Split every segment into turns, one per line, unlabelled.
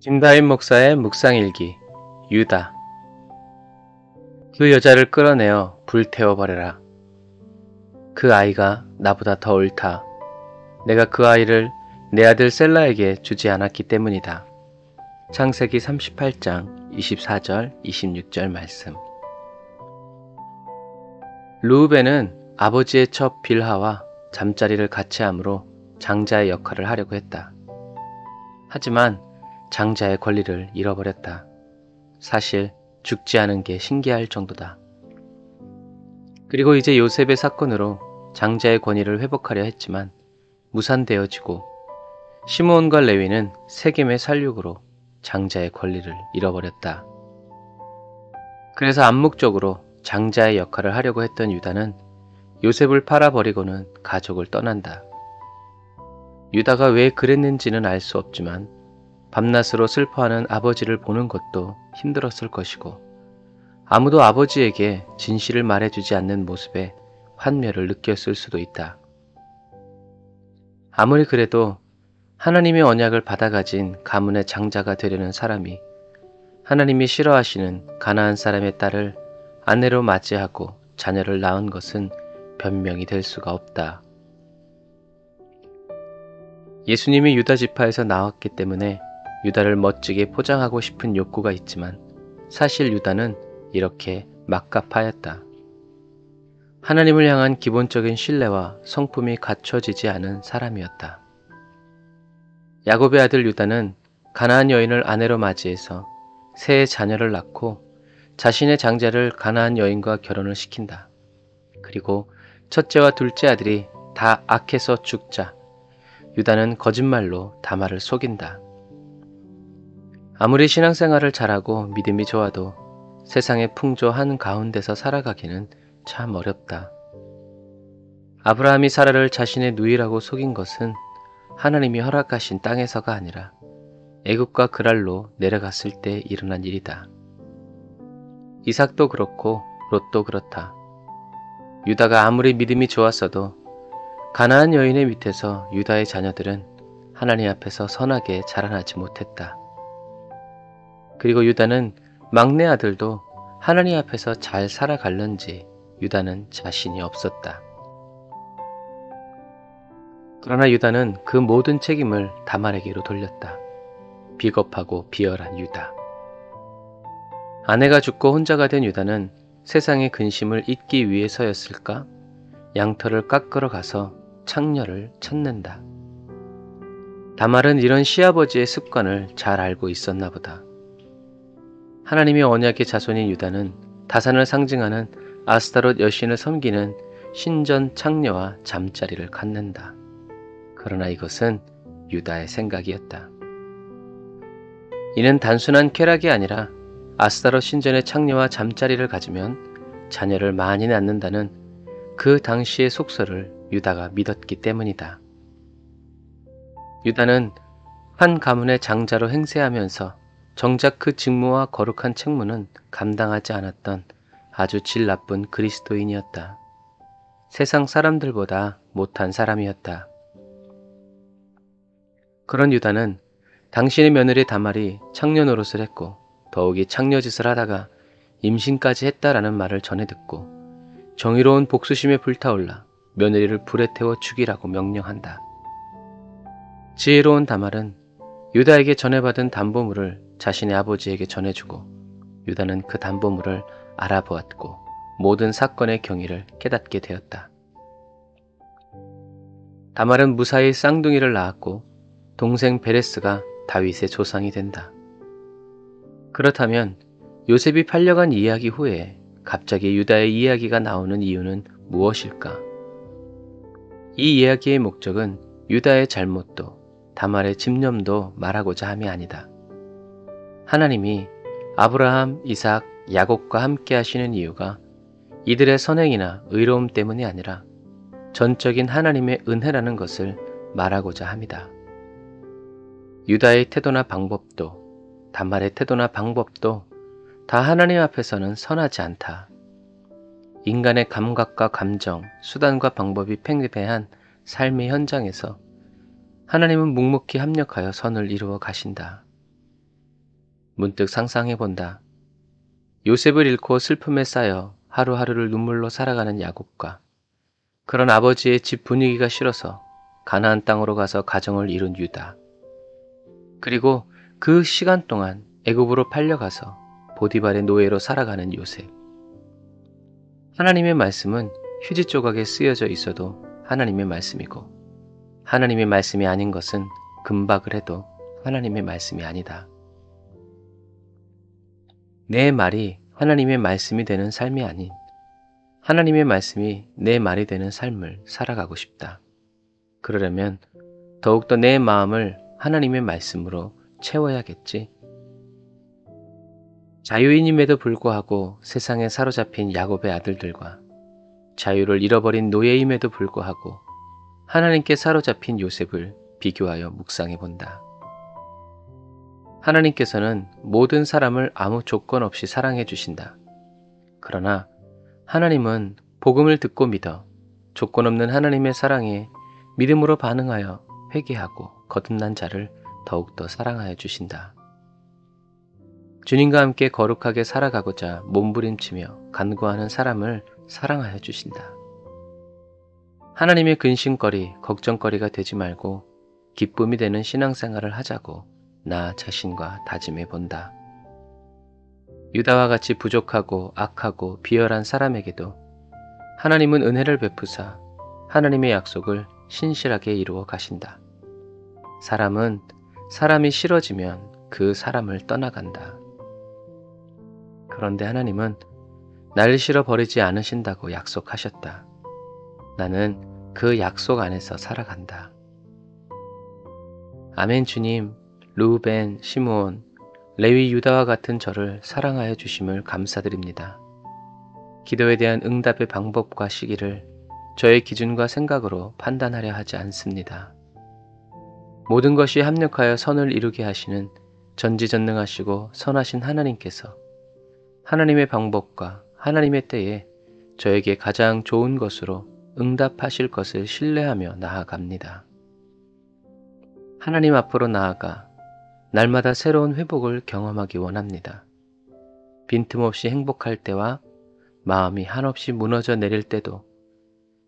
김다임 목사의 묵상일기. 유다. 그 여자를 끌어내어 불태워버려라. 그 아이가 나보다 더 옳다. 내가 그 아이를 내 아들 셀라에게 주지 않았기 때문이다. 창세기 38장 24절 26절 말씀. 르우벤은 아버지의 첩 빌하와 잠자리를 같이 함으로 장자의 역할을 하려고 했다. 하지만 장자의 권리를 잃어버렸다. 사실 죽지 않은 게 신기할 정도다. 그리고 이제 요셉의 사건으로 장자의 권위를 회복하려 했지만 무산되어지고 시므온과 레위는 세겜의 살육으로 장자의 권리를 잃어버렸다. 그래서 암묵적으로 장자의 역할을 하려고 했던 유다는 요셉을 팔아버리고는 가족을 떠난다. 유다가 왜 그랬는지는 알 수 없지만 밤낮으로 슬퍼하는 아버지를 보는 것도 힘들었을 것이고 아무도 아버지에게 진실을 말해주지 않는 모습에 환멸을 느꼈을 수도 있다. 아무리 그래도 하나님의 언약을 받아가진 가문의 장자가 되려는 사람이 하나님이 싫어하시는 가나안 사람의 딸을 아내로 맞이하고 자녀를 낳은 것은 변명이 될 수가 없다. 예수님이 유다 지파에서 나왔기 때문에 유다를 멋지게 포장하고 싶은 욕구가 있지만 사실 유다는 이렇게 막갑하였다. 하나님을 향한 기본적인 신뢰와 성품이 갖춰지지 않은 사람이었다. 야곱의 아들 유다는 가나안 여인을 아내로 맞이해서 세 자녀를 낳고 자신의 장자를 가나안 여인과 결혼을 시킨다. 그리고 첫째와 둘째 아들이 다 악해서 죽자 유다는 거짓말로 다말을 속인다. 아무리 신앙생활을 잘하고 믿음이 좋아도 세상의 풍조 한가운데서 살아가기는 참 어렵다. 아브라함이 사라를 자신의 누이라고 속인 것은 하나님이 허락하신 땅에서가 아니라 애굽과 그랄로 내려갔을 때 일어난 일이다. 이삭도 그렇고 롯도 그렇다. 유다가 아무리 믿음이 좋았어도 가나안 여인의 밑에서 유다의 자녀들은 하나님 앞에서 선하게 자라나지 못했다. 그리고 유다는 막내 아들도 하나님 앞에서 잘 살아갈는지 유다는 자신이 없었다. 그러나 유다는 그 모든 책임을 다말에게로 돌렸다. 비겁하고 비열한 유다. 아내가 죽고 혼자가 된 유다는 세상의 근심을 잊기 위해서였을까? 양털을 깎으러 가서 창녀를 찾는다. 다말은 이런 시아버지의 습관을 잘 알고 있었나 보다. 하나님의 언약의 자손인 유다는 다산을 상징하는 아스타롯 여신을 섬기는 신전 창녀와 잠자리를 갖는다. 그러나 이것은 유다의 생각이었다. 이는 단순한 쾌락이 아니라 아스타롯 신전의 창녀와 잠자리를 가지면 자녀를 많이 낳는다는 그 당시의 속설을 유다가 믿었기 때문이다. 유다는 한 가문의 장자로 행세하면서 정작 그 직무와 거룩한 책무는 감당하지 않았던 아주 질 나쁜 그리스도인이었다. 세상 사람들보다 못한 사람이었다. 그런 유다는 당신의 며느리 다말이 창녀 노릇을 했고 더욱이 창녀짓을 하다가 임신까지 했다라는 말을 전해 듣고 정의로운 복수심에 불타올라 며느리를 불에 태워 죽이라고 명령한다. 지혜로운 다말은 유다에게 전해받은 담보물을 자신의 아버지에게 전해주고 유다는 그 담보물을 알아보았고 모든 사건의 경위를 깨닫게 되었다. 다말은 무사히 쌍둥이를 낳았고 동생 베레스가 다윗의 조상이 된다. 그렇다면 요셉이 팔려간 이야기 후에 갑자기 유다의 이야기가 나오는 이유는 무엇일까? 이 이야기의 목적은 유다의 잘못도 다말의 집념도 말하고자 함이 아니다. 하나님이 아브라함, 이삭, 야곱과 함께 하시는 이유가 이들의 선행이나 의로움 때문이 아니라 전적인 하나님의 은혜라는 것을 말하고자 함이다. 유다의 태도나 방법도 다말의 태도나 방법도 다 하나님 앞에서는 선하지 않다. 인간의 감각과 감정, 수단과 방법이 팽배한 삶의 현장에서 하나님은 묵묵히 합력하여 선을 이루어 가신다. 문득 상상해 본다. 요셉을 잃고 슬픔에 쌓여 하루하루를 눈물로 살아가는 야곱과 그런 아버지의 집 분위기가 싫어서 가나안 땅으로 가서 가정을 이룬 유다. 그리고 그 시간 동안 애굽으로 팔려가서 보디발의 노예로 살아가는 요셉. 하나님의 말씀은 휴지 조각에 쓰여져 있어도 하나님의 말씀이고 하나님의 말씀이 아닌 것은 금박을 해도 하나님의 말씀이 아니다. 내 말이 하나님의 말씀이 되는 삶이 아닌 하나님의 말씀이 내 말이 되는 삶을 살아가고 싶다. 그러려면 더욱더 내 마음을 하나님의 말씀으로 채워야겠지. 자유인임에도 불구하고 세상에 사로잡힌 야곱의 아들들과 자유를 잃어버린 노예임에도 불구하고 하나님께 사로잡힌 요셉을 비교하여 묵상해 본다. 하나님께서는 모든 사람을 아무 조건 없이 사랑해 주신다. 그러나 하나님은 복음을 듣고 믿어 조건 없는 하나님의 사랑에 믿음으로 반응하여 회개하고 거듭난 자를 더욱더 사랑하여 주신다. 주님과 함께 거룩하게 살아가고자 몸부림치며 간구하는 사람을 사랑하여 주신다. 하나님의 근심거리, 걱정거리가 되지 말고 기쁨이 되는 신앙생활을 하자고 나 자신과 다짐해 본다. 유다와 같이 부족하고 악하고 비열한 사람에게도 하나님은 은혜를 베푸사 하나님의 약속을 신실하게 이루어 가신다. 사람은 사람이 싫어지면 그 사람을 떠나간다. 그런데 하나님은 나를 싫어버리지 않으신다고 약속하셨다. 나는 그 약속 안에서 살아간다. 아멘. 주님, 루벤, 시므온, 레위, 유다와 같은 저를 사랑하여 주심을 감사드립니다. 기도에 대한 응답의 방법과 시기를 저의 기준과 생각으로 판단하려 하지 않습니다. 모든 것이 합력하여 선을 이루게 하시는 전지전능하시고 선하신 하나님께서 하나님의 방법과 하나님의 때에 저에게 가장 좋은 것으로 응답하실 것을 신뢰하며 나아갑니다. 하나님 앞으로 나아가 날마다 새로운 회복을 경험하기 원합니다. 빈틈없이 행복할 때와 마음이 한없이 무너져 내릴 때도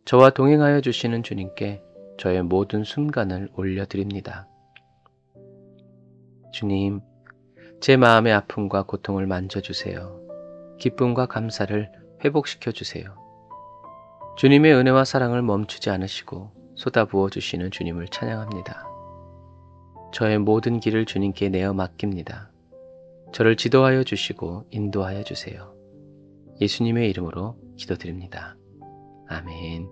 저와 동행하여 주시는 주님께 저의 모든 순간을 올려드립니다. 주님, 제 마음의 아픔과 고통을 만져주세요. 기쁨과 감사를 회복시켜 주세요. 주님의 은혜와 사랑을 멈추지 않으시고 쏟아부어 주시는 주님을 찬양합니다. 저의 모든 길을 주님께 내어 맡깁니다. 저를 지도하여 주시고 인도하여 주세요. 예수님의 이름으로 기도드립니다. 아멘.